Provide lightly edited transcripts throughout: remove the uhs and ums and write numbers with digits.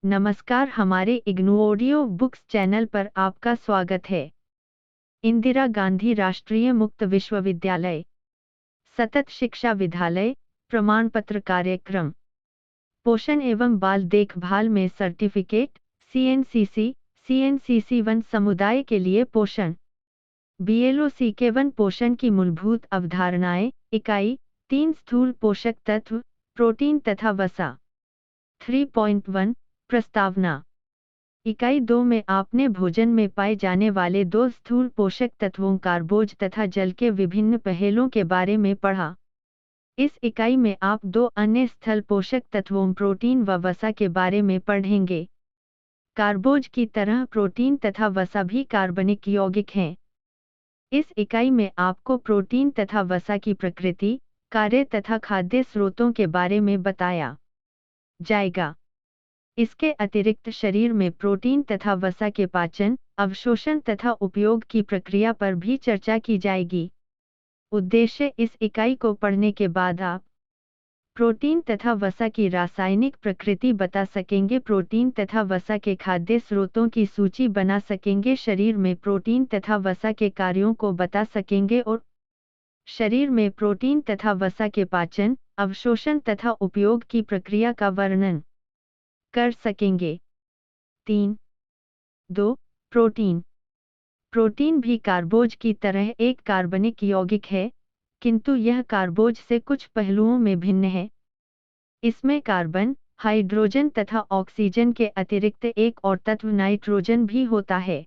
नमस्कार, हमारे IGNOU audio books channel पर आपका स्वागत है। इंदिरा गांधी राष्ट्रीय मुक्त विश्वविद्यालय सतत शिक्षा विद्यालय प्रमाण पत्र कार्यक्रम पोषण एवं बाल देखभाल में सर्टिफिकेट सीएनसीसी 1 समुदाय के लिए पोषण बीएलओसी के 1 पोषण की मूलभूत अवधारणाएं इकाई 3 स्थूल पोषक तत्व प्रोटीन तथा वसा 3.1 प्रस्तावना इकाई 2 में आपने भोजन में पाए जाने वाले 2 स्थूल पोषक तत्वों कार्बोज तथा जल के विभिन्न पहलुओं के बारे में पढ़ा। इस इकाई में आप 2 अन्य स्थल पोषक तत्वों प्रोटीन व वसा के बारे में पढ़ेंगे। कार्बोज की तरह प्रोटीन तथा वसा भी कार्बनिक यौगिक हैं। इस इकाई में आपको प्रोटीन तथा वसा की प्रकृति, कार्य तथा खाद्य स्रोतों के बारे में बताया जाएगा। इसके अतिरिक्त शरीर में प्रोटीन तथा वसा के पाचन, अवशोषण तथा उपयोग की प्रक्रिया पर भी चर्चा की जाएगी। उद्देश्य इस इकाई को पढ़ने के बाद आप प्रोटीन तथा वसा की रासायनिक प्रकृति बता सकेंगे, प्रोटीन तथा वसा के खाद्य स्रोतों की सूची बना सकेंगे, शरीर में प्रोटीन तथा वसा के कार्यों को बता सकेंगे और शरीर में प्रोटीन तथा वसा के पाचन, अवशोषण तथा उपयोग की प्रक्रिया का वर्णन कर सकेंगे। 3.2 प्रोटीन प्रोटीन भी कार्बोज की तरह एक कार्बनिक यौगिक है, किंतु यह कार्बोज से कुछ पहलुओं में भिन्न है। इसमें कार्बन, हाइड्रोजन तथा ऑक्सीजन के अतिरिक्त एक और तत्व नाइट्रोजन भी होता है।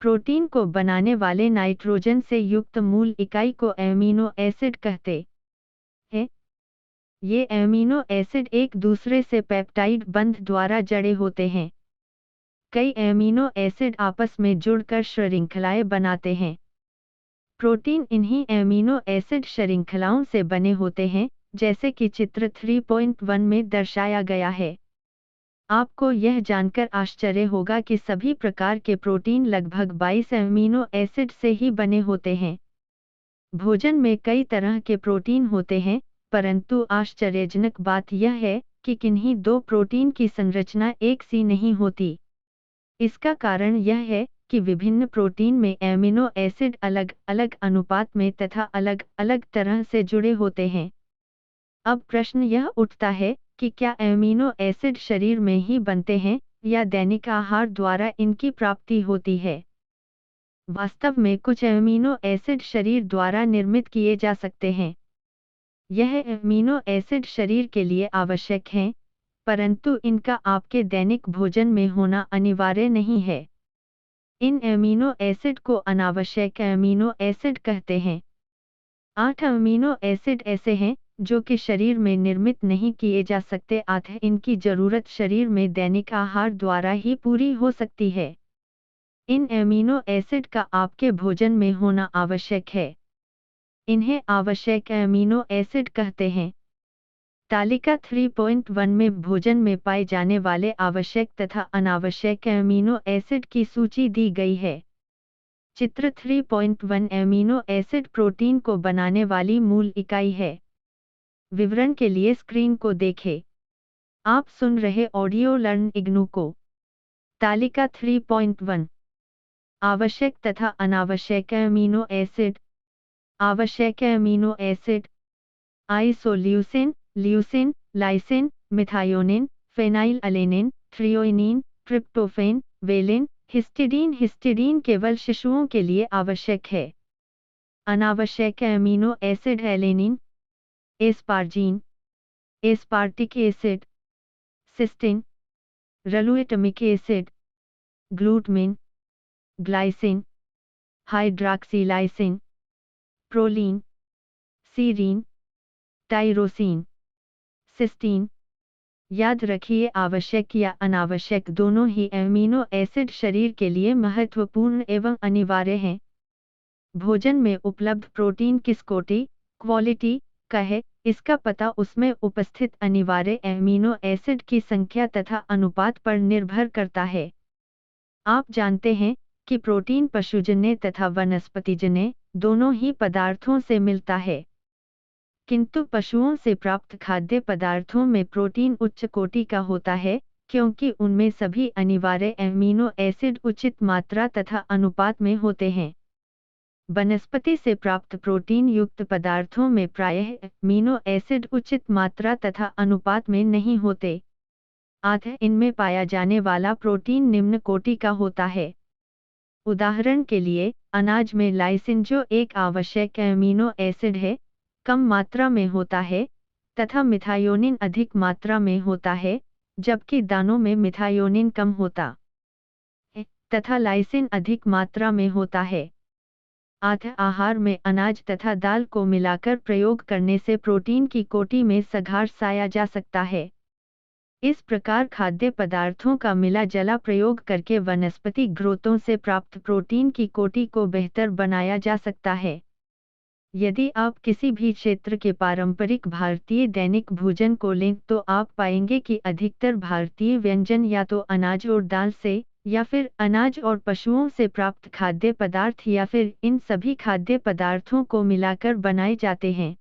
प्रोटीन को बनाने वाले नाइट्रोजन से युक्त मूल इकाई को एमिनो एसिड कहते हैं। ये एमिनो एसिड एक दूसरे से पेप्टाइड बंध द्वारा जड़े होते हैं। कई एमिनो एसिड आपस में जुड़कर श्रृंखलाएं बनाते हैं। प्रोटीन इन्हीं एमिनो एसिड श्रृंखलाओं से बने होते हैं, जैसे कि चित्र 3.1 में दर्शाया गया है। आपको यह जानकर आश्चर्य होगा कि सभी प्रकार के प्रोटीन लगभग 22 एमिनो एसिड से ही बने होते हैं। भोजन में कई तरह के प्रोटीन होते हैं, परंतु आश्चर्यजनक बात यह है कि किन्हीं 2 प्रोटीन की संरचना एक सी नहीं होती। इसका कारण यह है कि विभिन्न प्रोटीन में एमिनो एसिड अलग अलग अनुपात में तथा अलग अलग तरह से जुड़े होते हैं। अब प्रश्न यह उठता है कि क्या एमिनो एसिड शरीर में ही बनते हैं या दैनिक आहार द्वारा इनकी प्राप्ति होती है? वास्तव में कुछ एमिनो एसिड शरीर द्वारा निर्मित किए जा सकते हैं। यह एमिनो एसिड शरीर के लिए आवश्यक हैं, परंतु इनका आपके दैनिक भोजन में होना अनिवार्य नहीं है। इन एमिनो एसिड को अनावश्यक एमिनो एसिड कहते हैं। 8 अमीनो एसिड ऐसे हैं जो कि शरीर में निर्मित नहीं किए जा सकते, अतः इनकी जरूरत शरीर में दैनिक आहार द्वारा ही पूरी हो सकती है। इन एमिनो एसिड का आपके भोजन में होना आवश्यक है। इन्हें आवश्यक एमिनो एसिड कहते हैं। तालिका 3.1 में भोजन में पाए जाने वाले आवश्यक तथा अनावश्यक एमिनो एसिड की सूची दी गई है। चित्र 3.1 एमिनो एसिड प्रोटीन को बनाने वाली मूल इकाई है। विवरण के लिए स्क्रीन को देखें। आप सुन रहे ऑडियो लर्न इग्नू को। तालिका 3.1 आवश्यक तथा अनावश्यक एमिनो एसिड। आवश्यक amino acid isoleucine, leucine, lysine, methionine, phenylalanine, threonine, tryptophan, valine, histidine. Histidine केवल शिशुओं के लिए आवश्यक है। अनावश्यक amino acid alanine, asparagine, aspartic acid, cysteine, glutamic acid, glutamine, glycine, hydroxylysine, proline, serine, tyrosine, cysteine. याद रखिए, आवश्यक या अनावश्यक दोनों ही एमिनो एसिड शरीर के लिए महत्वपूर्ण एवं अनिवार्य हैं। भोजन में उपलब्ध प्रोटीन किस कोटि, क्वालिटी का है, इसका पता उसमें उपस्थित अनिवार्य एमिनो एसिड की संख्या तथा अनुपात पर निर्भर करता है। आप जानते हैं कि प्रोटीन पशुजन्य तथा वनस्पतिजन्य दोनों ही पदार्थों से मिलता है, किंतु पशुओं से प्राप्त खाद्य पदार्थों में प्रोटीन उच्च कोटि का होता है, क्योंकि उनमें सभी अनिवार्य एमिनो एसिड उचित मात्रा तथा अनुपात में होते हैं। वनस्पति से प्राप्त प्रोटीन युक्त पदार्थों में प्रायः एमिनो एसिड उचित मात्रा तथा अनुपात में नहीं होते, अतः इनमें पाया जाने वाला प्रोटीन निम्न कोटि का होता है। उदाहरण के लिए, अनाज में लाइसिन जो एक आवश्यक एमिनो एसिड है, कम मात्रा में होता है, तथा मिथायोनिन अधिक मात्रा में होता है, जबकि दानों में मिथायोनिन कम होता है तथा लाइसिन अधिक मात्रा में होता है। अतः आहार में अनाज तथा दाल को मिलाकर प्रयोग करने से प्रोटीन की कोटि में सुधार साया जा सकता है। इस प्रकार खाद्य पदार्थों का मिला जला प्रयोग करके वनस्पति स्रोतों से प्राप्त प्रोटीन की कोटि को बेहतर बनाया जा सकता है। यदि आप किसी भी क्षेत्र के पारंपरिक भारतीय दैनिक भोजन को लें तो आप पाएंगे कि अधिकतर भारतीय व्यंजन या तो अनाज और दाल से, या फिर अनाज और पशुओं से प्राप्त खाद्य पदार्थ या फिर इन सभी खाद्य पदार्थों को मिलाकर बनाए जाते हैं।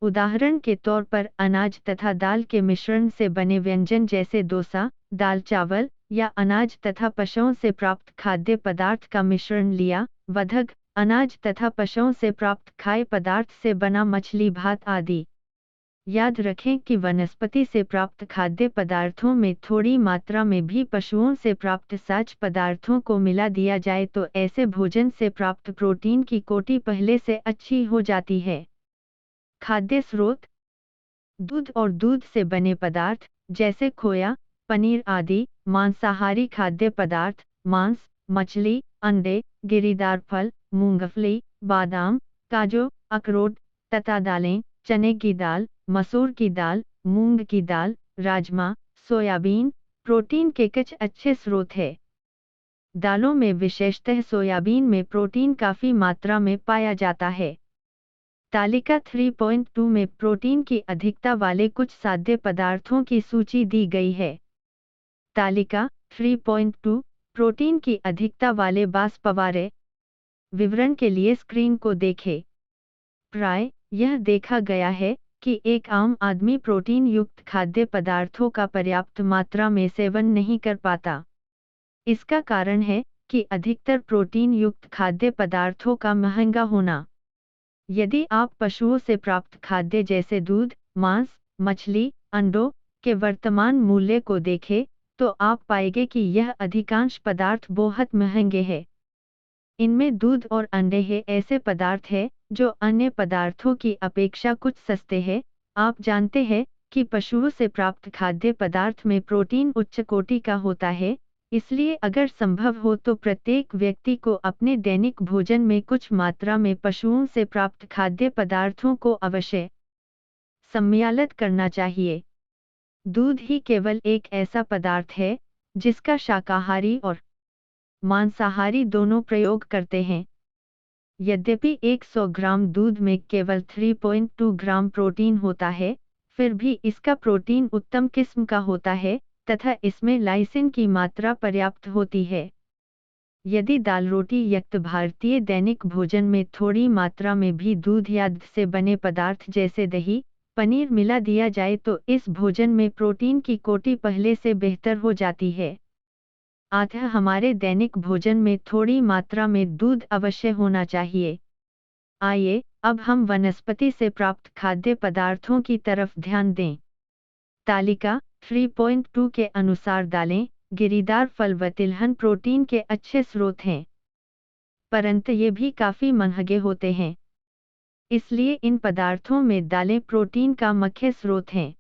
उदाहरण के तौर पर अनाज तथा दाल के मिश्रण से बने व्यंजन जैसे डोसा, दाल चावल, या अनाज तथा पशुओं से प्राप्त खाद्य पदार्थ का मिश्रण लिया, वधग, अनाज तथा पशुओं से प्राप्त खाद्य पदार्थ से बना मछली भात आदि। याद रखें कि वनस्पति से प्राप्त खाद्य पदार्थों में थोड़ी मात्रा में भी पशुओं से प्राप्त साच पदार्थों को मिला दिया जाए तो ऐसे भोजन से प्राप्त प्रोटीन की कोटि पहले से अच्छी हो जाती है। खाद्य स्रोत: दूध और दूध से बने पदार्थ जैसे खोया, पनीर आदि। मांसाहारी खाद्य पदार्थ: मांस, मछली, अंडे, गिरीदार फल, मूंगफली, बादाम, काजू, अखरोट तथा दालें, चने की दाल, मसूर की दाल, मूंग की दाल, राजमा, सोयाबीन प्रोटीन के कुछ अच्छे स्रोत हैं। दालों में विशेषतः सोयाबीन में प्रोटीन काफ़ी मात्रा में पाया जाता है। तालिका 3.2 में प्रोटीन की अधिकता वाले कुछ साद्य पदार्थों की सूची दी गई है। तालिका 3.2 प्रोटीन की अधिकता वाले बाष्पवारे। विवरण के लिए स्क्रीन को देखें। प्राय यह देखा गया है कि एक आम आदमी प्रोटीन युक्त खाद्य पदार्थों का पर्याप्त मात्रा में सेवन नहीं कर पाता। इसका कारण है कि अधिकतर प्रोटीन युक्त खाद्य पदार्थों का महंगा होना। यदि आप पशुओं से प्राप्त खाद्य जैसे दूध, मांस, मछली, अंडों के वर्तमान मूल्य को देखें, तो आप पाएंगे कि यह अधिकांश पदार्थ बहुत महंगे हैं। इनमें दूध और अंडे हैं ऐसे पदार्थ हैं जो अन्य पदार्थों की अपेक्षा कुछ सस्ते हैं। आप जानते हैं कि पशुओं से प्राप्त खाद्य पदार्थ में प्रोटीन उच्च कोटि का होता है, इसलिए अगर संभव हो तो प्रत्येक व्यक्ति को अपने दैनिक भोजन में कुछ मात्रा में पशुओं से प्राप्त खाद्य पदार्थों को अवश्य सम्मिलित करना चाहिए। दूध ही केवल एक ऐसा पदार्थ है जिसका शाकाहारी और मांसाहारी दोनों प्रयोग करते हैं। यद्यपि 100 ग्राम दूध में केवल 3.2 ग्राम प्रोटीन होता है, फिर भी इसका प्रोटीन उत्तम किस्म का होता है तथा इसमें लाइसिन की मात्रा पर्याप्त होती है। यदि दाल रोटी युक्त भारतीय दैनिक भोजन में थोड़ी मात्रा में भी दूध या दूध से बने पदार्थ जैसे दही, पनीर मिला दिया जाए तो इस भोजन में प्रोटीन की कोटि पहले से बेहतर हो जाती है। अतः हमारे दैनिक भोजन में थोड़ी मात्रा में दूध अवश्य होना चाहिए। आइए अब हम वनस्पति से प्राप्त खाद्य पदार्थों की तरफ ध्यान दें। तालिका 3.2 के अनुसार दालें, गिरीदार फल व तिलहन प्रोटीन के अच्छे स्रोत हैं, परंतु ये भी काफ़ी महंगे होते हैं। इसलिए इन पदार्थों में दालें प्रोटीन का मुख्य स्रोत हैं।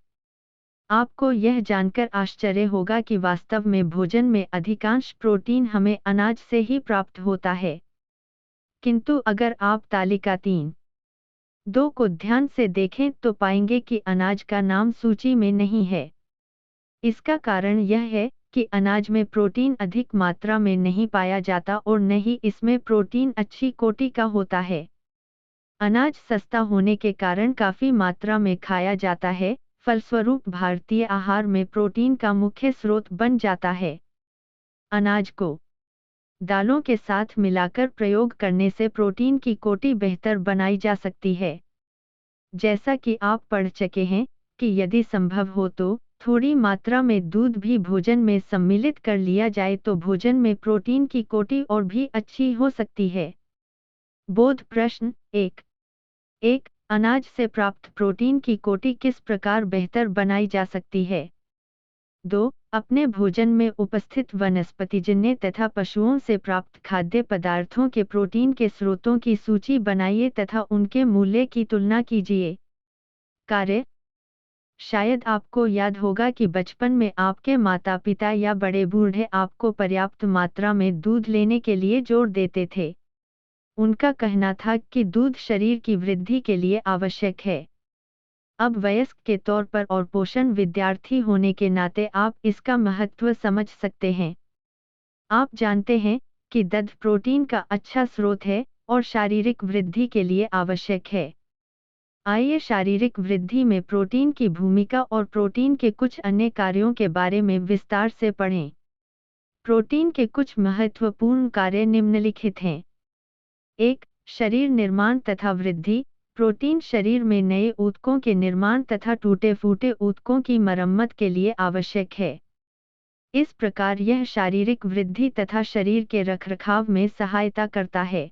आपको यह जानकर आश्चर्य होगा कि वास्तव में भोजन में अधिकांश प्रोटीन हमें अनाज से ही प्राप्त होता है। किंतु अगर आप तालिका 3.2 को ध्यान से देखें तो पाएंगे कि अनाज का नाम सूची में नहीं है। इसका कारण यह है कि अनाज में प्रोटीन अधिक मात्रा में नहीं पाया जाता और न ही इसमें प्रोटीन अच्छी कोटि का होता है। अनाज सस्ता होने के कारण काफ़ी मात्रा में खाया जाता है, फलस्वरूप भारतीय आहार में प्रोटीन का मुख्य स्रोत बन जाता है। अनाज को दालों के साथ मिलाकर प्रयोग करने से प्रोटीन की कोटि बेहतर बनाई जा सकती है। जैसा कि आप पढ़ चुके हैं कि यदि संभव हो तो थोड़ी मात्रा में दूध भी भोजन में सम्मिलित कर लिया जाए तो भोजन में प्रोटीन की कोटि और भी अच्छी हो सकती है। बोध प्रश्न 1। अनाज से प्राप्त प्रोटीन की कोटि किस प्रकार बेहतर बनाई जा सकती है? 2। अपने भोजन में उपस्थित वनस्पतिजन्य तथा पशुओं से प्राप्त खाद्य पदार्थों के प्रोटीन के स्रोतों की सूची बनाइए तथा उनके मूल्य की तुलना कीजिए। कार्य: शायद आपको याद होगा कि बचपन में आपके माता पिता या बड़े बूढ़े आपको पर्याप्त मात्रा में दूध लेने के लिए जोर देते थे। उनका कहना था कि दूध शरीर की वृद्धि के लिए आवश्यक है। अब वयस्क के तौर पर और पोषण विद्यार्थी होने के नाते आप इसका महत्व समझ सकते हैं। आप जानते हैं कि दूध प्रोटीन का अच्छा स्रोत है और शारीरिक वृद्धि के लिए आवश्यक है। आइए शारीरिक वृद्धि में प्रोटीन की भूमिका और प्रोटीन के कुछ अन्य कार्यों के बारे में विस्तार से पढ़ें। प्रोटीन के कुछ महत्वपूर्ण कार्य निम्नलिखित हैं। 1. शरीर निर्माण तथा वृद्धि। प्रोटीन शरीर में नए ऊतकों के निर्माण तथा टूटे फूटे ऊतकों की मरम्मत के लिए आवश्यक है। इस प्रकार यह शारीरिक वृद्धि तथा शरीर के रखरखाव में सहायता करता है।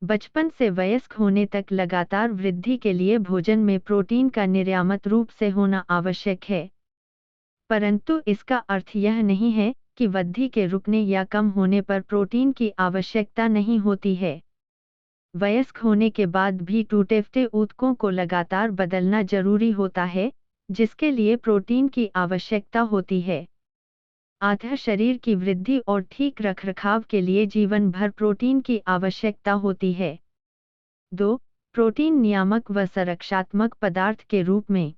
बचपन से वयस्क होने तक लगातार वृद्धि के लिए भोजन में प्रोटीन का निर्यामत रूप से होना आवश्यक है। परंतु इसका अर्थ यह नहीं है कि वृद्धि के रुकने या कम होने पर प्रोटीन की आवश्यकता नहीं होती है। वयस्क होने के बाद भी टूटे फूटे ऊतकों को लगातार बदलना जरूरी होता है, जिसके लिए प्रोटीन की आवश्यकता होती है। अतः शरीर की वृद्धि और ठीक रखरखाव के लिए जीवन भर प्रोटीन की आवश्यकता होती है। 2. प्रोटीन नियामक व संरक्षात्मक पदार्थ के रूप में।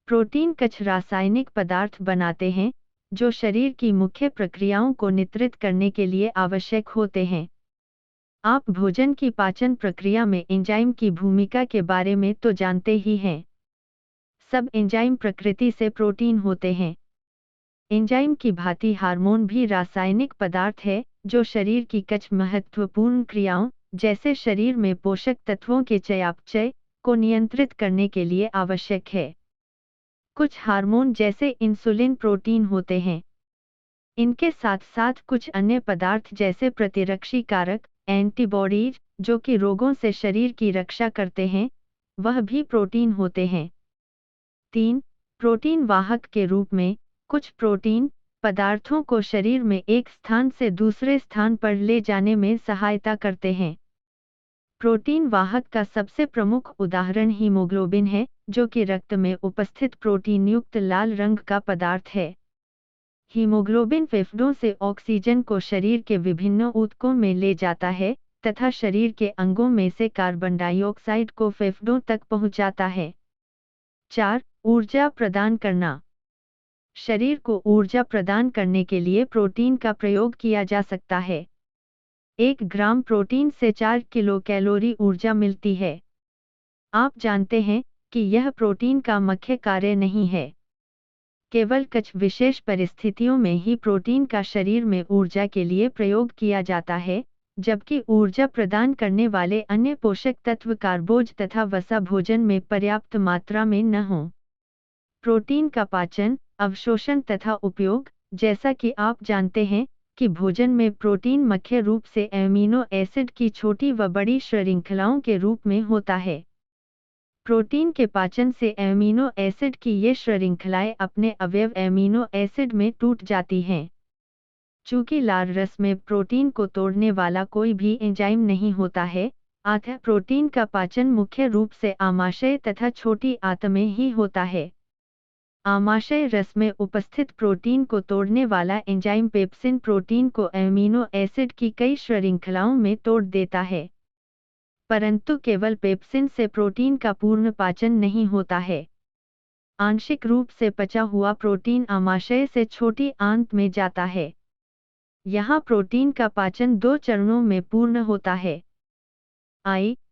प्रोटीन कुछ रासायनिक पदार्थ बनाते हैं, जो शरीर की मुख्य प्रक्रियाओं को नियंत्रित करने के लिए आवश्यक होते हैं। आप भोजन की पाचन प्रक्रिया में एंजाइम की भूमिका के बारे में तो जानते ही हैं। सब एंजाइम प्रकृति से प्रोटीन होते हैं। एंजाइम की भांति हार्मोन भी रासायनिक पदार्थ है, जो शरीर की कुछ महत्वपूर्ण क्रियाओं, जैसे शरीर में पोषक तत्वों के चयापचय को नियंत्रित करने के लिए आवश्यक है। कुछ हार्मोन जैसे इंसुलिन प्रोटीन होते हैं। इनके साथ साथ कुछ अन्य पदार्थ जैसे प्रतिरक्षी कारक, एंटीबॉडीज, जो कि रोगों से शरीर की रक्षा करते हैं, वह भी प्रोटीन होते हैं। 3. प्रोटीन वाहक के रूप में। कुछ प्रोटीन पदार्थों को शरीर में एक स्थान से दूसरे स्थान पर ले जाने में सहायता करते हैं। प्रोटीन वाहक का सबसे प्रमुख उदाहरण हीमोग्लोबिन है, जो कि रक्त में उपस्थित प्रोटीन युक्त लाल रंग का पदार्थ है। हीमोग्लोबिन फेफड़ों से ऑक्सीजन को शरीर के विभिन्न ऊतकों में ले जाता है तथा शरीर के अंगों में से कार्बन डाइऑक्साइड को फेफड़ों तक पहुंचाता है। 4. ऊर्जा प्रदान करना। शरीर को ऊर्जा प्रदान करने के लिए प्रोटीन का प्रयोग किया जा सकता है। 1 ग्राम प्रोटीन से 4 किलो कैलोरी ऊर्जा मिलती है। आप जानते हैं कि यह प्रोटीन का मुख्य कार्य नहीं है। केवल कुछ विशेष परिस्थितियों में ही प्रोटीन का शरीर में ऊर्जा के लिए प्रयोग किया जाता है, जबकि ऊर्जा प्रदान करने वाले अन्य पोषक तत्व कार्बोज तथा वसा भोजन में पर्याप्त मात्रा में न हों। प्रोटीन का पाचन, अवशोषण तथा उपयोग। जैसा कि आप जानते हैं कि भोजन में प्रोटीन मुख्य रूप से एमिनो एसिड की छोटी व बड़ी श्रृंखलाओं के रूप में होता है। प्रोटीन के पाचन से एमिनो एसिड की ये श्रृंखलाएं अपने अवयव एमिनो एसिड में टूट जाती हैं। चूंकि लाल रस में प्रोटीन को तोड़ने वाला कोई भी एंजाइम नहीं होता है, अतः प्रोटीन का पाचन मुख्य रूप से आमाशय तथा छोटी आंत में ही होता है। आमाशय रस में उपस्थित प्रोटीन को तोड़ने वाला एंजाइम पेप्सिन प्रोटीन को एमिनो एसिड की कई श्रृंखलाओं में तोड़ देता है। परंतु केवल पेप्सिन से प्रोटीन का पूर्ण पाचन नहीं होता है। आंशिक रूप से पचा हुआ प्रोटीन आमाशय से छोटी आंत में जाता है। यहाँ प्रोटीन का पाचन 2 चरणों में पूर्ण होता है।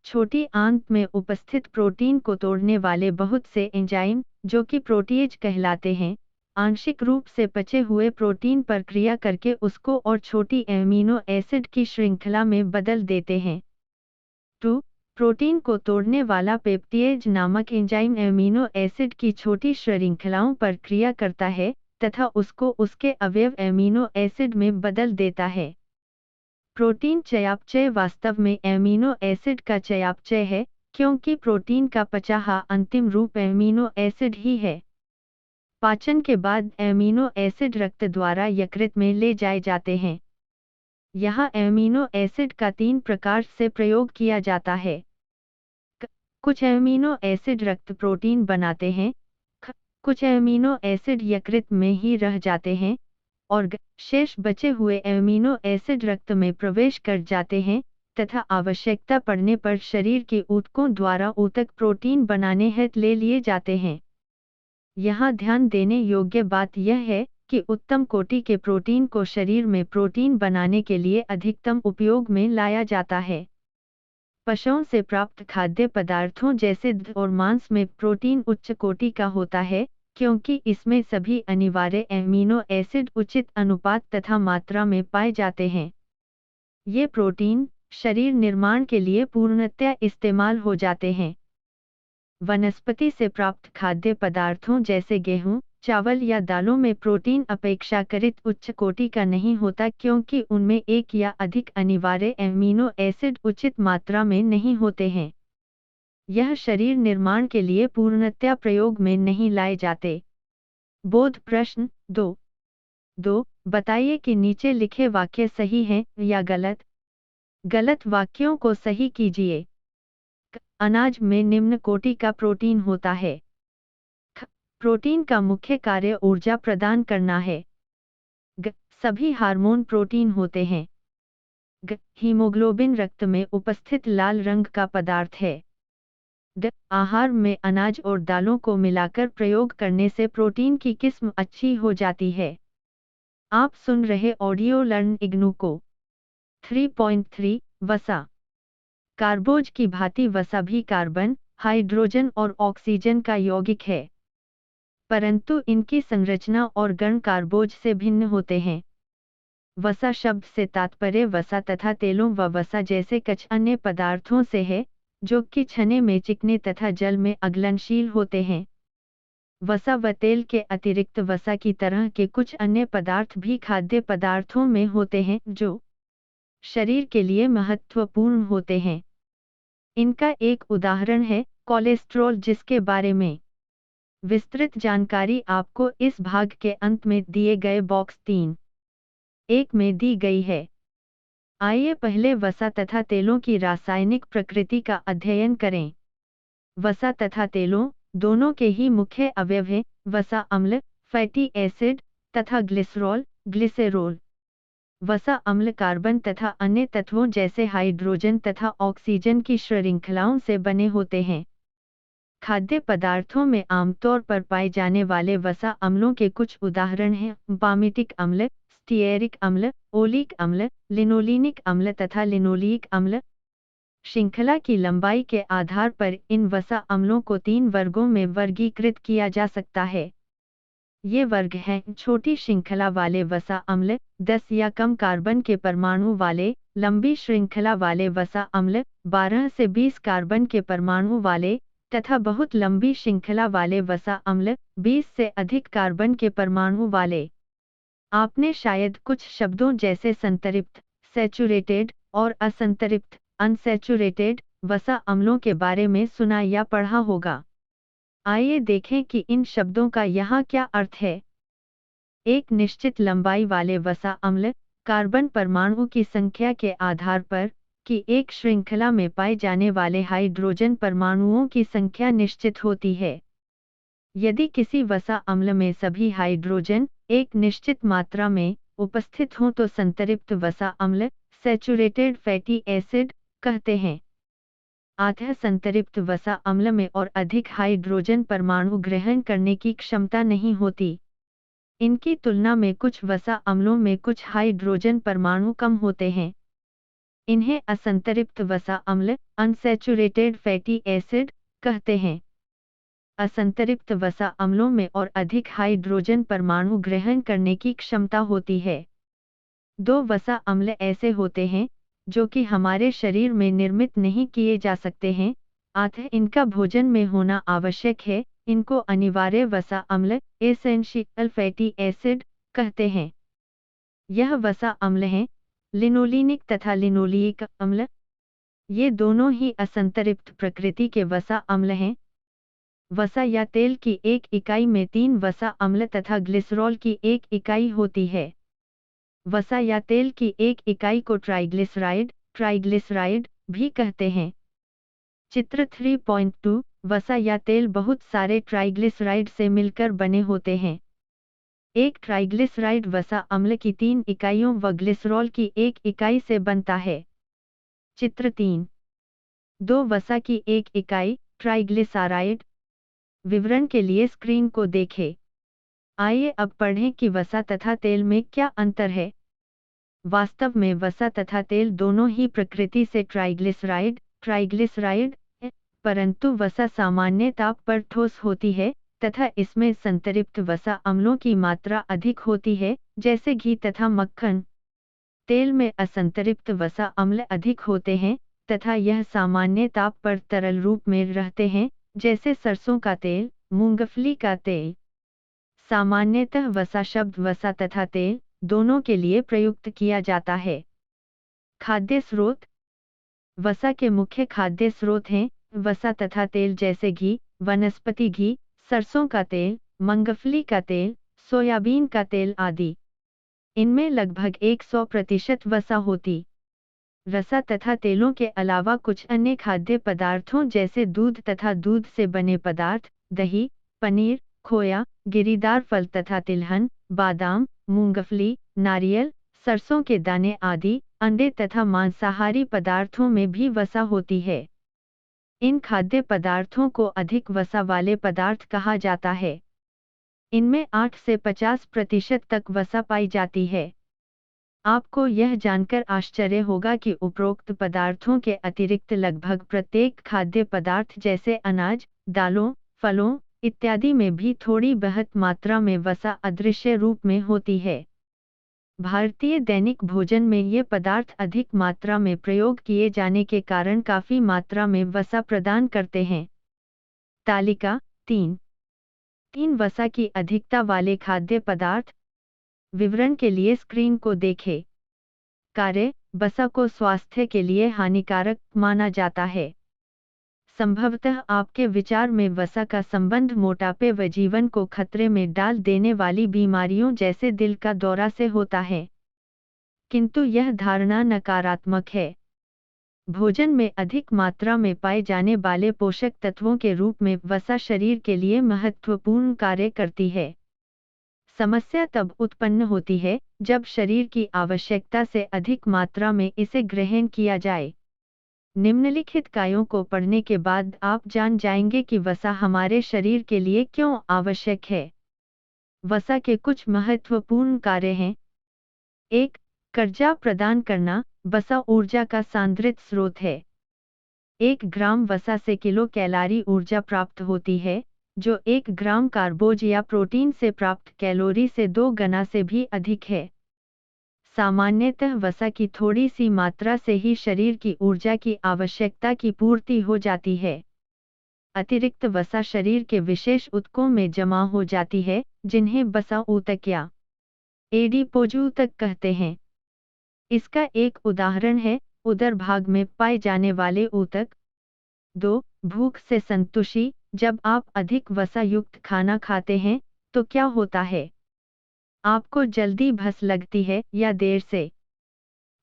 छोटी आंत में उपस्थित प्रोटीन को तोड़ने वाले बहुत से एंजाइम, जो कि प्रोटीएज कहलाते हैं, आंशिक रूप से पचे हुए प्रोटीन पर क्रिया करके उसको और छोटी एमिनो एसिड की श्रृंखला में बदल देते हैं। 2. प्रोटीन को तोड़ने वाला पेप्टिडेज नामक एंजाइम एमिनो एसिड की छोटी श्रृंखलाओं पर क्रिया करता है तथा उसको उसके अवयव एमिनो एसिड में बदल देता है। प्रोटीन चयापचय वास्तव में एमिनो एसिड का चयापचय है, क्योंकि प्रोटीन का पचा हुआ अंतिम रूप एमिनो एसिड ही है। पाचन के बाद एमिनो एसिड रक्त द्वारा यकृत में ले जाए जाते हैं। यहाँ एमिनो एसिड का 3 प्रकार से प्रयोग किया जाता है। कुछ एमिनो एसिड रक्त प्रोटीन बनाते हैं, कुछ एमिनो एसिड यकृत में ही रह जाते हैं और शेष बचे हुए एमिनो एसिड रक्त में प्रवेश कर जाते हैं तथा आवश्यकता पड़ने पर शरीर के ऊतकों द्वारा ऊतक प्रोटीन बनाने हेतु ले लिए जाते हैं। यहाँ ध्यान देने योग्य बात यह है कि उत्तम कोटि के प्रोटीन को शरीर में प्रोटीन बनाने के लिए अधिकतम उपयोग में लाया जाता है। पशुओं से प्राप्त खाद्य पदार्थों जैसे दूध और मांस में प्रोटीन उच्च कोटि का होता है, क्योंकि इसमें सभी अनिवार्य एमिनो एसिड उचित अनुपात तथा मात्रा में पाए जाते हैं। ये प्रोटीन शरीर निर्माण के लिए पूर्णतया इस्तेमाल हो जाते हैं। वनस्पति से प्राप्त खाद्य पदार्थों जैसे गेहूं, चावल या दालों में प्रोटीन अपेक्षाकृत उच्च कोटि का नहीं होता, क्योंकि उनमें एक या अधिक अनिवार्य एमिनो एसिड उचित मात्रा में नहीं होते हैं। यह शरीर निर्माण के लिए पूर्णतया प्रयोग में नहीं लाए जाते। बोध प्रश्न 2 बताइए कि नीचे लिखे वाक्य सही हैं या गलत। गलत वाक्यों को सही कीजिए। अनाज में निम्न कोटि का प्रोटीन होता है। प्रोटीन का मुख्य कार्य ऊर्जा प्रदान करना है। सभी हार्मोन प्रोटीन होते हैं। हीमोग्लोबिन रक्त में उपस्थित लाल रंग का पदार्थ है। आहार में अनाज और दालों को मिलाकर प्रयोग करने से प्रोटीन की किस्म अच्छी हो जाती है। आप सुन रहे ऑडियो लर्न इग्नू को। 3.3 वसा। कार्बोज की भांति वसा भी कार्बन, हाइड्रोजन और ऑक्सीजन का यौगिक है, परंतु इनकी संरचना और गण कार्बोज से भिन्न होते हैं। वसा शब्द से तात्पर्य वसा तथा तेलों व वसा जैसे कुछ अन्य पदार्थों से है, जो कि छने में चिकने तथा जल में अघुलनशील होते हैं। वसा व तेल के अतिरिक्त वसा की तरह के कुछ अन्य पदार्थ भी खाद्य पदार्थों में होते हैं, जो शरीर के लिए महत्वपूर्ण होते हैं। इनका एक उदाहरण है कोलेस्ट्रॉल, जिसके बारे में विस्तृत जानकारी आपको इस भाग के अंत में दिए गए बॉक्स 3.1 में दी गई है। आइए पहले वसा तथा तेलों की रासायनिक प्रकृति का अध्ययन करें। वसा तथा तेलों दोनों के ही मुख्य अवयव हैं वसा अम्ल, फैटी एसिड तथा ग्लिसरॉल, ग्लिसेरोल। वसा अम्ल कार्बन तथा अन्य तत्वों जैसे हाइड्रोजन तथा ऑक्सीजन की श्रृंखलाओं से बने होते हैं। खाद्य पदार्थों में आमतौर पर पाए जाने वाले वसा अम्लों के कुछ उदाहरण हैं पामिटिक अम्ल, स्टीयरिक अम्ल, ओलिक अम्ल, लिनोलिनिक अम्ल तथा लिनोलिक अम्ल। श्रृंखला की लंबाई के आधार पर इन वसा अम्लों को 3 वर्गों में वर्गीकृत किया जा सकता है। ये वर्ग हैं छोटी श्रृंखला वाले वसा अम्ल, 10 या कम कार्बन के परमाणु वाले, लंबी श्रृंखला वाले वसा अम्ल, 12 से 20 कार्बन के परमाणु वाले, तथा बहुत लंबी श्रृंखला वाले वसा अम्ल, 20 से अधिक कार्बन के परमाणु वाले। आपने शायद कुछ शब्दों जैसे संतृप्त, सैचुरेटेड और असंतृप्त, अनसैचुरेटेड वसा अम्लों के बारे में सुना या पढ़ा होगा। आइए देखें कि इन शब्दों का यहाँ क्या अर्थ है। एक निश्चित लंबाई वाले वसा अम्ल कार्बन परमाणु की संख्या के आधार पर कि एक श्रृंखला में पाए जाने वाले हाइड्रोजन परमाणुओं की संख्या निश्चित होती है। यदि किसी वसा अम्ल में सभी हाइड्रोजन एक निश्चित मात्रा में उपस्थित हों तो संतृप्त वसा अम्ल, सैचुरेटेड फैटी एसिड कहते हैं। अतः संतृप्त वसा अम्ल में और अधिक हाइड्रोजन परमाणु ग्रहण करने की क्षमता नहीं होती। इनकी तुलना में कुछ वसा अम्लों में कुछ हाइड्रोजन परमाणु कम होते हैं। इन्हें असंतृप्त वसा अम्ल, अनसैचुरेटेड फैटी एसिड कहते हैं। असंतृप्त वसा अम्लों में और अधिक हाइड्रोजन परमाणु ग्रहण करने की क्षमता होती है। 2 वसा अम्ल ऐसे होते हैं जो कि हमारे शरीर में निर्मित नहीं किए जा सकते हैं, अतः इनका भोजन में होना आवश्यक है। इनको अनिवार्य वसा अम्ल एसेंशियल फैटी एसिड कहते हैं। यह वसा अम्ल हैं, लिनोलिनिक तथा लिनोलिक अम्ल। ये दोनों ही असंतृप्त प्रकृति के वसा अम्ल हैं। वसा या तेल की एक इकाई में 3 वसा अम्ल तथा ग्लिसरॉल की एक इकाई होती है। वसा या तेल की एक इकाई को ट्राइग्लिसराइड भी कहते हैं। चित्र 3.2 वसा या तेल बहुत सारे ट्राइग्लिसराइड से मिलकर बने होते हैं। एक ट्राइग्लिसराइड वसा अम्ल की 3 इकाइयों व ग्लिसरॉल की एक इकाई से बनता है। चित्र 3 2 वसा की एक इकाई ट्राइग्लिसराइड। विवरण के लिए स्क्रीन को देखें। आइए अब पढ़ें कि वसा तथा तेल में क्या अंतर है। वास्तव में वसा तथा तेल दोनों ही प्रकृति से ट्राइग्लिसराइड है, परंतु वसा सामान्य ताप पर ठोस होती है तथा इसमें संतृप्त वसा अम्लों की मात्रा अधिक होती है, जैसे घी तथा मक्खन। तेल में असंतृप्त वसा अम्ल अधिक होते हैं तथा यह सामान्य ताप पर तरल रूप में रहते हैं, जैसे सरसों का तेल, मूंगफली का तेल। सामान्यतः वसा शब्द वसा तथा तेल दोनों के लिए प्रयुक्त किया जाता है। खाद्य स्रोत। वसा के मुख्य खाद्य स्रोत हैं वसा तथा तेल, जैसे घी, वनस्पति घी, सरसों का तेल, मूंगफली का तेल, सोयाबीन का तेल आदि। इनमें लगभग 100% वसा होती। वसा तथा तेलों के अलावा कुछ अन्य खाद्य पदार्थों जैसे दूध तथा दूध से बने पदार्थ, दही, पनीर, खोया, गिरीदार फल तथा तिलहन, बादाम, मूंगफली, नारियल, सरसों के दाने आदि, अंडे तथा मांसाहारी पदार्थों में भी वसा होती है। इन खाद्य पदार्थों को अधिक वसा वाले पदार्थ कहा जाता है। इनमें 8 से 50% तक वसा पाई जाती है। आपको यह जानकर आश्चर्य होगा कि उपरोक्त पदार्थों के अतिरिक्त लगभग प्रत्येक खाद्य पदार्थ जैसे अनाज, दालों, फलों इत्यादि में भी थोड़ी बहुत मात्रा में वसा अदृश्य रूप में होती है। भारतीय दैनिक भोजन में ये पदार्थ अधिक मात्रा में प्रयोग किए जाने के कारण काफ़ी मात्रा में वसा प्रदान करते हैं। तालिका 3 वसा की अधिकता वाले खाद्य पदार्थ। विवरण के लिए स्क्रीन को देखें। कार्य। वसा को स्वास्थ्य के लिए हानिकारक माना जाता है। संभवतः आपके विचार में वसा का संबंध मोटापे व जीवन को खतरे में डाल देने वाली बीमारियों जैसे दिल का दौरा से होता है, किंतु यह धारणा नकारात्मक है। भोजन में अधिक मात्रा में पाए जाने वाले पोषक तत्वों के रूप में वसा शरीर के लिए महत्वपूर्ण कार्य करती है। समस्या तब उत्पन्न होती है जब शरीर की आवश्यकता से अधिक मात्रा में इसे ग्रहण किया जाए। निम्नलिखित कायों को पढ़ने के बाद आप जान जाएंगे कि वसा हमारे शरीर के लिए क्यों आवश्यक है। वसा के कुछ महत्वपूर्ण कार्य हैं। 1. ऊर्जा प्रदान करना। वसा ऊर्जा का सांद्रित स्रोत है। 1 ग्राम वसा से किलो कैलोरी ऊर्जा प्राप्त होती है, जो 1 ग्राम कार्बोज या प्रोटीन से प्राप्त कैलोरी से 2 गुना से भी अधिक है। सामान्यतः वसा की थोड़ी सी मात्रा से ही शरीर की ऊर्जा की आवश्यकता की पूर्ति हो जाती है। अतिरिक्त वसा शरीर के विशेष ऊतकों में जमा हो जाती है, जिन्हें वसा ऊतक या एडिपोजूतक कहते हैं। इसका एक उदाहरण है उदर भाग में पाए जाने वाले ऊतक। 2. भूख से संतुष्टि। जब आप अधिक वसा युक्त खाना खाते हैं तो क्या होता है? आपको जल्दी भूख लगती है या देर से?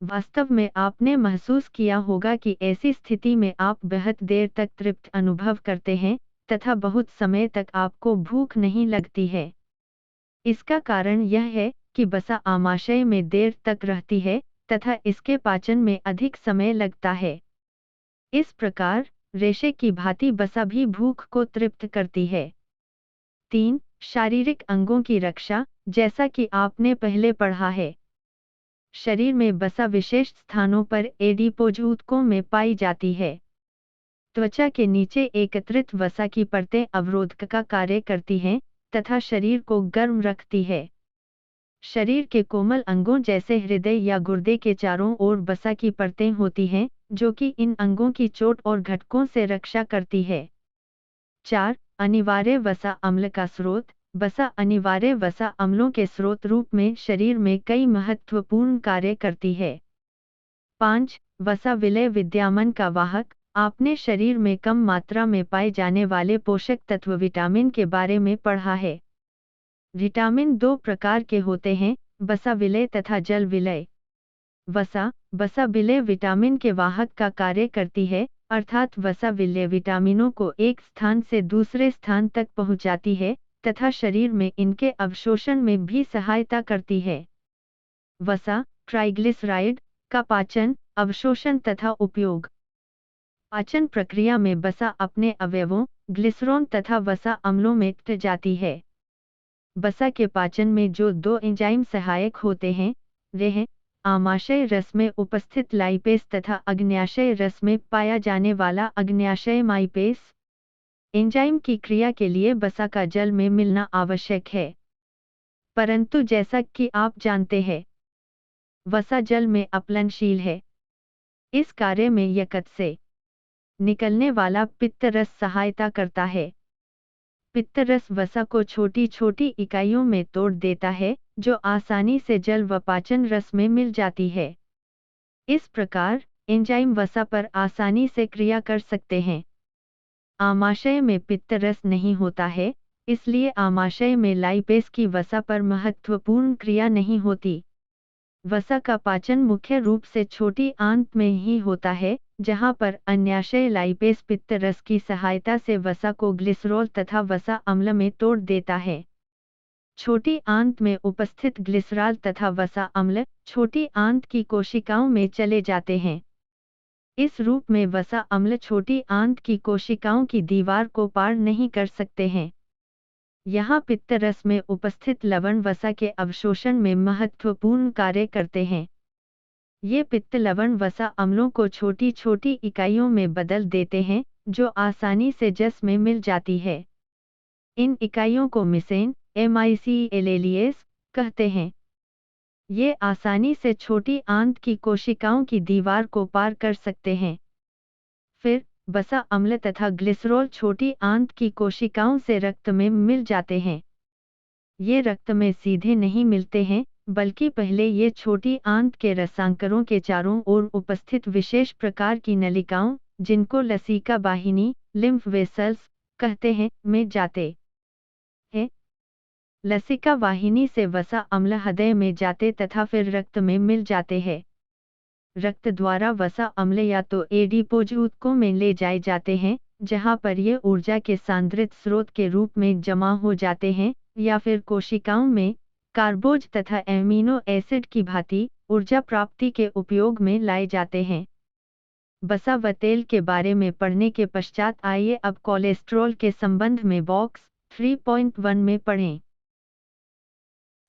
वास्तव में आपने महसूस किया होगा कि ऐसी स्थिति में आप बहुत देर तक तृप्त अनुभव करते हैं तथा बहुत समय तक आपको भूख नहीं लगती है। इसका कारण यह है कि वसा आमाशय में देर तक रहती है तथा इसके पाचन में अधिक समय लगता है। इस प्रकार रेशे की भांति वसा भी भूख को तृप्त करती है। 3. शारीरिक अंगों की रक्षा। जैसा कि आपने पहले पढ़ा है, शरीर में वसा विशेष स्थानों पर एडिपोज ऊतकों में पाई जाती है। त्वचा के नीचे एकत्रित वसा की परतें अवरोधक का कार्य करती हैं तथा शरीर को गर्म रखती है। शरीर के कोमल अंगों जैसे हृदय या गुर्दे के चारों ओर वसा की परतें होती हैं, जो कि इन अंगों की चोट और घटकों से रक्षा करती है। 4. अनिवार्य वसा अम्ल का स्रोत। वसा अनिवार्य वसा अम्लों के स्रोत रूप में शरीर में कई महत्वपूर्ण कार्य करती है। 5. वसा विलय विद्यामन का वाहक। आपने शरीर में कम मात्रा में पाए जाने वाले पोषक तत्व विटामिन के बारे में पढ़ा है। विटामिन दो प्रकार के होते हैं, वसा विलय तथा जल विलय। वसा विलय विटामिन के वाहक का कार्य करती है, अर्थात वसा विलय विटामिनों को एक स्थान से दूसरे स्थान तक पहुंचाती है तथा शरीर में इनके अवशोषण में भी सहायता करती है। वसा ट्राइग्लिसराइड का पाचन, अवशोषण तथा उपयोग। पाचन प्रक्रिया में वसा अपने अवयवों, ग्लिसरॉल तथा वसा अम्लों में टूट जाती है। वसा के पाचन में जो दो एंजाइम सहायक होते हैं, वे हैं आमाशय रस में उपस्थित लाइपेस तथा अग्न्याशय रस में पाया जाने वाला अग्न्याशय माइपेस। एंजाइम की क्रिया के लिए वसा का जल में मिलना आवश्यक है, परंतु जैसा कि आप जानते हैं, वसा जल में अपलनशील है। इस कार्य में यकृत से निकलने वाला पित्त रस सहायता करता है। पित्त रस वसा को छोटी छोटी इकाइयों में तोड़ देता है, जो आसानी से जल व पाचन रस में मिल जाती है। इस प्रकार एंजाइम वसा पर आसानी से क्रिया कर सकते हैं। आमाशय में पित्त रस नहीं होता है, इसलिए आमाशय में लाइपेस की वसा पर महत्वपूर्ण क्रिया नहीं होती। वसा का पाचन मुख्य रूप से छोटी आंत में ही होता है, जहां पर अन्याशय लाइपेस पित्त रस की सहायता से वसा को ग्लिसरॉल तथा वसा अम्ल में तोड़ देता है। छोटी आंत में उपस्थित ग्लिसरॉल तथा वसा अम्ल छोटी आंत की कोशिकाओं में चले जाते हैं। इस रूप में वसा अम्ल छोटी आंत की कोशिकाओं की दीवार को पार नहीं कर सकते हैं। यहाँ पित्त रस में उपस्थित लवण वसा के अवशोषण में महत्वपूर्ण कार्य करते हैं। ये पित्त लवण वसा अम्लों को छोटी छोटी इकाइयों में बदल देते हैं, जो आसानी से जस में मिल जाती है। इन इकाइयों को मिसेन MICELLES कहते हैं। ये आसानी से छोटी आंत की कोशिकाओं की दीवार को पार कर सकते हैं। फिर वसा अम्ल तथा ग्लिसरॉल छोटी आंत की कोशिकाओं से रक्त में मिल जाते हैं। ये रक्त में सीधे नहीं मिलते हैं, बल्कि पहले ये छोटी आंत के रसांकरों के चारों ओर उपस्थित विशेष प्रकार की नलिकाओं, जिनको लसिका वाहिनी लिम्फ वेसल्स कहते हैं, में जाते हैं। लसिका वाहिनी से वसा अम्ल हृदय में जाते तथा फिर रक्त में मिल जाते हैं। रक्त द्वारा वसा अम्ल या तो एडिपोज ऊतकों में ले जाए जाते हैं, जहां पर ये ऊर्जा के सांद्रित स्रोत के रूप में जमा हो जाते हैं, या फिर कोशिकाओं में कार्बोज तथा एमिनो एसिड की भांति ऊर्जा प्राप्ति के उपयोग में लाए जाते हैं। वसा व तेल के बारे में पढ़ने के पश्चात आइए अब कोलेस्ट्रॉल के संबंध में बॉक्स 3.1 में पढ़ें।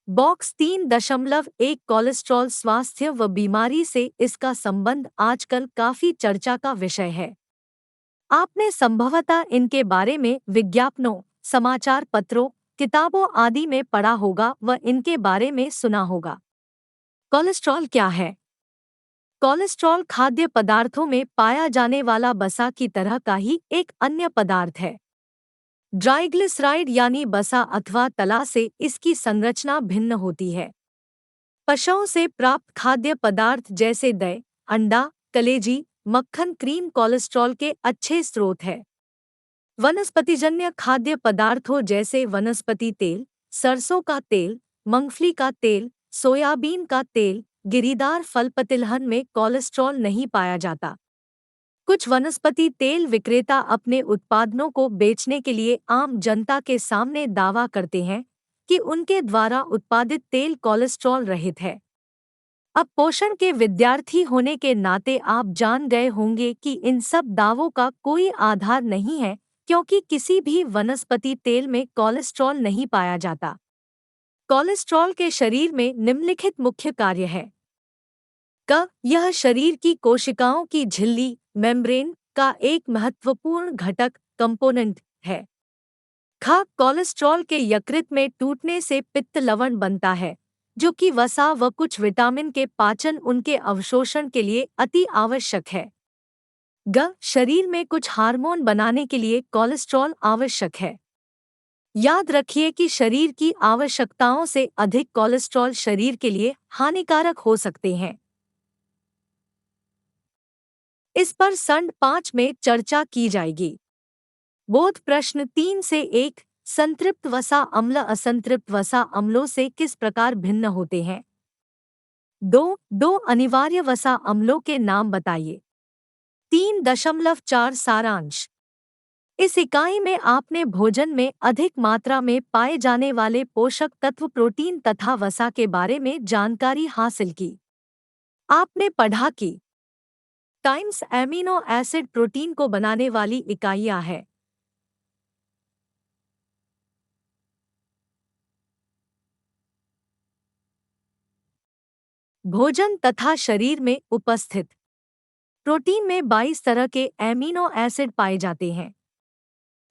बॉक्स 3.1 कोलेस्ट्रॉल स्वास्थ्य व बीमारी से इसका संबंध आजकल काफी चर्चा का विषय है। आपने संभवतः इनके बारे में विज्ञापनों, समाचार पत्रों, किताबों आदि में पढ़ा होगा व इनके बारे में सुना होगा। कोलेस्ट्रॉल क्या है? कोलेस्ट्रॉल खाद्य पदार्थों में पाया जाने वाला वसा की तरह का ही एक अन्य पदार्थ है। ट्राइग्लिसराइड यानी वसा अथवा तला से इसकी संरचना भिन्न होती है। पशुओं से प्राप्त खाद्य पदार्थ जैसे दही, अंडा, कलेजी, मक्खन, क्रीम कोलेस्ट्रॉल के अच्छे स्रोत है। वनस्पतिजन्य खाद्य पदार्थों जैसे वनस्पति तेल, सरसों का तेल, मूंगफली का तेल, सोयाबीन का तेल, गिरीदार फल तिलहन में कोलेस्ट्रॉल नहीं पाया जाता। कुछ वनस्पति तेल विक्रेता अपने उत्पादनों को बेचने के लिए आम जनता के सामने दावा करते हैं कि उनके द्वारा उत्पादित तेल कोलेस्ट्रॉल रहित है। अब पोषण के विद्यार्थी होने के नाते आप जान गए होंगे कि इन सब दावों का कोई आधार नहीं है, क्योंकि किसी भी वनस्पति तेल में कोलेस्ट्रॉल नहीं पाया जाता। कोलेस्ट्रॉल के शरीर में निम्नलिखित मुख्य कार्य है। यह शरीर की कोशिकाओं की झिल्ली मेम्ब्रेन का एक महत्वपूर्ण घटक कंपोनेंट है। कोलेस्ट्रॉल के यकृत में टूटने से पित्त लवण बनता है, जो कि वसा व कुछ विटामिन के पाचन उनके अवशोषण के लिए अति आवश्यक है। शरीर में कुछ हार्मोन बनाने के लिए कोलेस्ट्रॉल आवश्यक है। याद रखिए कि शरीर की आवश्यकताओं से अधिक कोलेस्ट्रॉल शरीर के लिए हानिकारक हो सकते हैं। इस पर संड 5 में चर्चा की जाएगी। बोध प्रश्न 3 से 1, संतृप्त वसा अम्ल असंतृप्त वसा अम्लों से किस प्रकार भिन्न होते हैं? 2 अनिवार्य वसा अम्लों के नाम बताइए। 3.4 सारांश। इस इकाई में आपने भोजन में अधिक मात्रा में पाए जाने वाले पोषक तत्व प्रोटीन तथा वसा के बारे में जानकारी हासिल की। आपने पढ़ा कि टाइम्स एमिनो एसिड प्रोटीन को बनाने वाली इकाइयां हैं। भोजन तथा शरीर में उपस्थित प्रोटीन में 22 तरह के एमिनो एसिड पाए जाते हैं।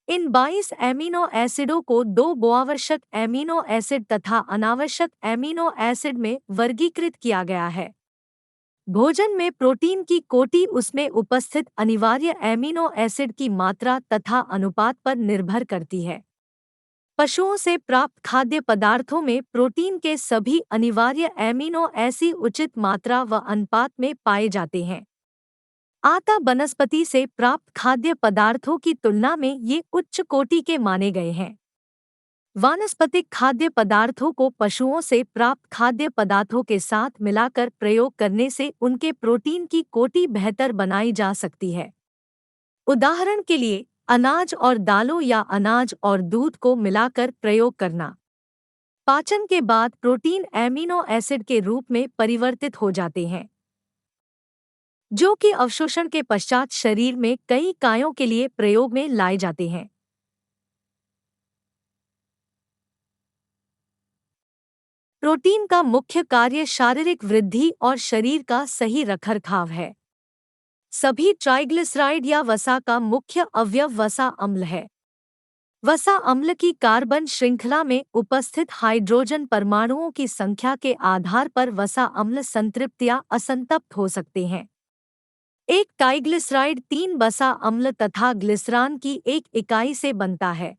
इन 22 एमिनो एसिडों को 2 आवश्यक एमिनो एसिड तथा अनावश्यक एमिनो एसिड में वर्गीकृत किया गया है। भोजन में प्रोटीन की कोटि उसमें उपस्थित अनिवार्य एमिनो एसिड की मात्रा तथा अनुपात पर निर्भर करती है। पशुओं से प्राप्त खाद्य पदार्थों में प्रोटीन के सभी अनिवार्य एमिनो एसिड उचित मात्रा व अनुपात में पाए जाते हैं। आटा वनस्पति से प्राप्त खाद्य पदार्थों की तुलना में ये उच्च कोटि के माने गए हैं। वानस्पतिक खाद्य पदार्थों को पशुओं से प्राप्त खाद्य पदार्थों के साथ मिलाकर प्रयोग करने से उनके प्रोटीन की कोटि बेहतर बनाई जा सकती है। उदाहरण के लिए अनाज और दालों या अनाज और दूध को मिलाकर प्रयोग करना। पाचन के बाद प्रोटीन एमिनो एसिड के रूप में परिवर्तित हो जाते हैं, जो कि अवशोषण के पश्चात शरीर में कई कार्यों के लिए प्रयोग में लाए जाते हैं। प्रोटीन का मुख्य कार्य शारीरिक वृद्धि और शरीर का सही रखरखाव है। सभी ट्राइग्लिसराइड या वसा का मुख्य अवयव वसा अम्ल है। वसा अम्ल की कार्बन श्रृंखला में उपस्थित हाइड्रोजन परमाणुओं की संख्या के आधार पर वसा अम्ल संतृप्त या असंतप्त हो सकते हैं। एक ट्राइग्लिसराइड 3 वसा अम्ल तथा ग्लिसरान की एक इकाई से बनता है।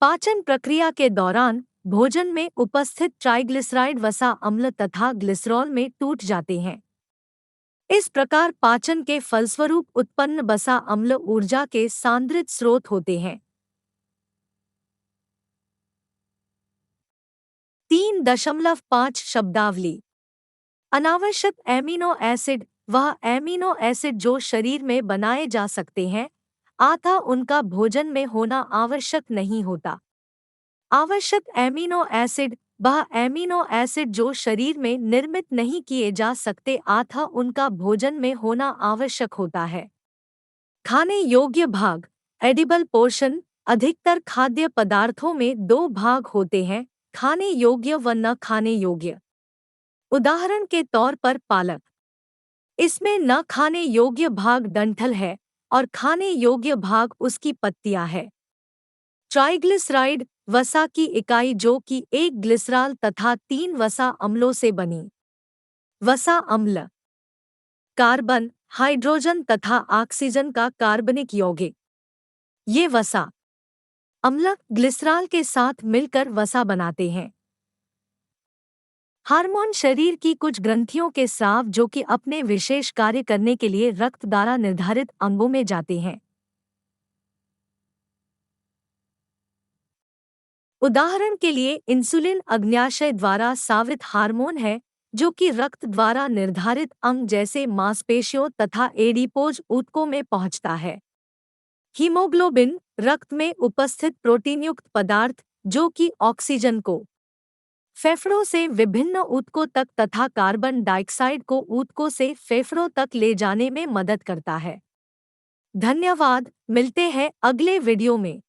पाचन प्रक्रिया के दौरान भोजन में उपस्थित ट्राइग्लिसराइड वसा अम्ल तथा ग्लिसरॉल में टूट जाते हैं। इस प्रकार पाचन के फलस्वरूप उत्पन्न वसा अम्ल ऊर्जा के सांद्रित स्रोत होते हैं। 3.5 शब्दावली। अनावश्यक एमिनो एसिड वह एमिनो एसिड जो शरीर में बनाए जा सकते हैं, अतः उनका भोजन में होना आवश्यक नहीं होता। आवश्यक एमिनो एसिड वह एमिनो एसिड जो शरीर में निर्मित नहीं किए जा सकते, अतः उनका भोजन में होना आवश्यक होता है। खाने योग्य भाग एडिबल पोर्शन। अधिकतर खाद्य पदार्थों में 2 भाग होते हैं, खाने योग्य व न खाने योग्य। उदाहरण के तौर पर पालक। इसमें न खाने योग्य भाग डंठल है और खाने योग्य भाग उसकी पत्तियां है। ट्राइग्लिसराइड वसा की इकाई जो कि 1 ग्लिसरॉल तथा 3 वसा अम्लों से बनी। वसा अम्ल कार्बन, हाइड्रोजन तथा ऑक्सीजन का कार्बनिक यौगिक। ये वसा अम्ल ग्लिसरॉल के साथ मिलकर वसा बनाते हैं। हार्मोन शरीर की कुछ ग्रंथियों के स्राव जो कि अपने विशेष कार्य करने के लिए रक्त द्वारा निर्धारित अंगों में जाते हैं। उदाहरण के लिए इंसुलिन अग्न्याशय द्वारा स्रावित हार्मोन है जो कि रक्त द्वारा निर्धारित अंग जैसे मांसपेशियों तथा एडिपोज ऊतकों में पहुंचता है। हीमोग्लोबिन रक्त में उपस्थित प्रोटीनयुक्त पदार्थ जो कि ऑक्सीजन को फेफड़ों से विभिन्न ऊतकों तक तथा कार्बन डाइऑक्साइड को ऊतकों से फेफड़ों तक ले जाने में मदद करता है। धन्यवाद, मिलते हैं अगले वीडियो में।